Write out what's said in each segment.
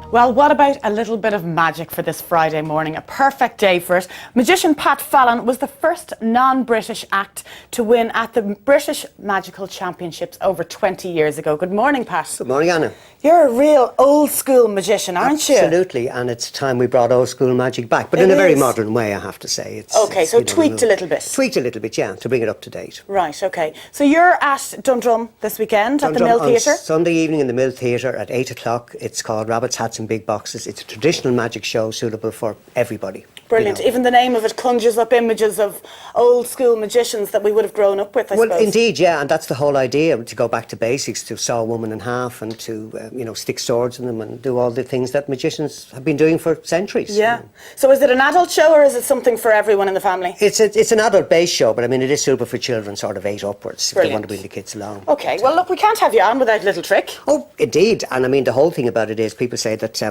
Well, what about a little bit of magic for this Friday morning? A perfect day for it. Magician Pat Fallon was the first non-British act to win at the British Magical Championships over 20 years ago. Good morning, Pat. Good morning, Anna. You're a real old-school magician, aren't you? Absolutely, and it's time we brought old-school magic back, but in a very modern way, I have to say. Okay, so tweaked a little bit. Tweaked a little bit, yeah, to bring it up to date. Right, okay. So you're at Dundrum this weekend at the Mill Theatre? Sunday evening in the Mill Theatre at 8 o'clock. It's called Rabbits, Hats and Big Boxes. It's a traditional magic show suitable for everybody. Brilliant. You know. Even the name of it conjures up images of old-school magicians that we would have grown up with, I suppose. Well, indeed, yeah, and that's the whole idea, to go back to basics, to saw a woman in half and to, stick swords in them and do all the things that magicians have been doing for centuries. Yeah. So is it an adult show or is it something for everyone in the family? It's an adult-based show, but I mean, it is suitable for children sort of 8 upwards. Brilliant. If they want to bring the kids along. Okay, well, look, we can't have you on without a little trick. Oh, indeed. And I mean, the whole thing about it is people say that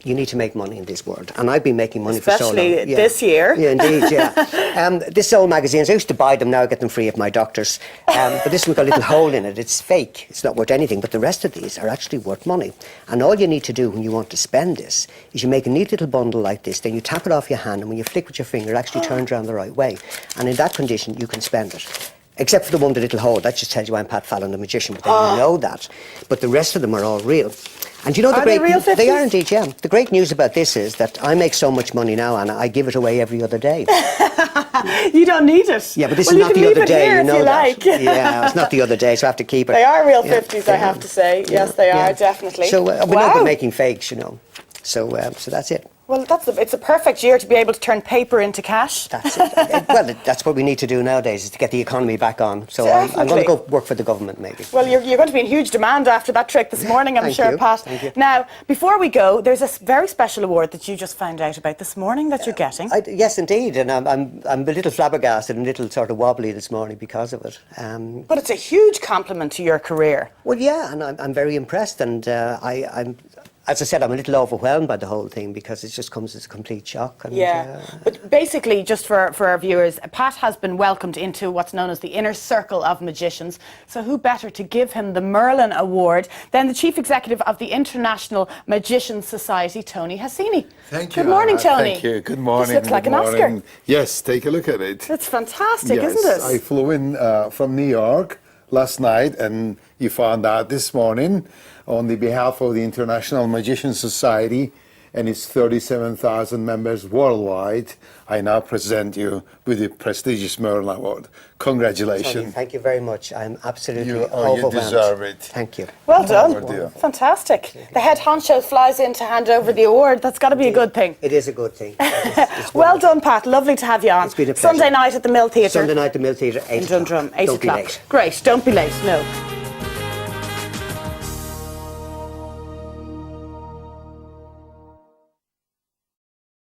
you need to make money in this world. And I've been making money for so long. Especially this year. Yeah, indeed, yeah. This old magazines, I used to buy them, now I get them free at my doctor's. But this one's got a little hole in it. It's fake. It's not worth anything. But the rest of these are actually worth money. And all you need to do when you want to spend this is you make a neat little bundle like this, then you tap it off your hand, and when you flick with your finger, it actually turns around the right way. And in that condition, you can spend it. Except for the one with the little hole. That just tells you I'm Pat Fallon, the magician, but then you know that. But the rest of them are all real. And you know the great... Are they real 50s? They are indeed, yeah. The great news about this is that I make so much money now, and I give it away every other day. You don't need it. Yeah, but this is not the other day, you know that. Like. Yeah, it's not the other day, so I have to keep it. They are real 50s, I have to say. Yes, they are, definitely. So we're not good making fakes, you know. So that's it. Well, it's a perfect year to be able to turn paper into cash. That's it. Well, that's what we need to do nowadays, is to get the economy back on. So I'm going to go work for the government, maybe. Well, you're going to be in huge demand after that trick this morning, I'm sure, Pat. Thank you. Now, before we go, there's a very special award that you just found out about this morning that you're getting. Yes, indeed, and I'm a little flabbergasted and a little sort of wobbly this morning because of it. But it's a huge compliment to your career. Well, yeah, and I'm very impressed, and I'm. As I said, I'm a little overwhelmed by the whole thing because it just comes as a complete shock. And, but basically, just for our viewers, Pat has been welcomed into what's known as the inner circle of magicians. So who better to give him the Merlin Award than the Chief Executive of the International Magicians Society, Tony Hassini. Thank you. Good morning, Tony. Thank you. Good morning. This looks like an Oscar. Yes, take a look at it. It's fantastic, yes, isn't it? I flew in from New York last night, and you found out this morning on the behalf of the International Magician Society and its 37,000 members worldwide, I now present you with the prestigious Merlin Award. Congratulations. Tony, thank you very much. I'm absolutely overwhelmed. You deserve it. Thank you. Well done. Fantastic. The head honcho flies in to hand over the award. That's got to be a good thing. It is a good thing. Well done, Pat. Lovely to have you on. It's been a pleasure. Sunday night at the Mill Theatre. Sunday night at the Mill Theatre, 8 in Dundrum, 8 Don't o'clock. be late. Great. Don't be late. No.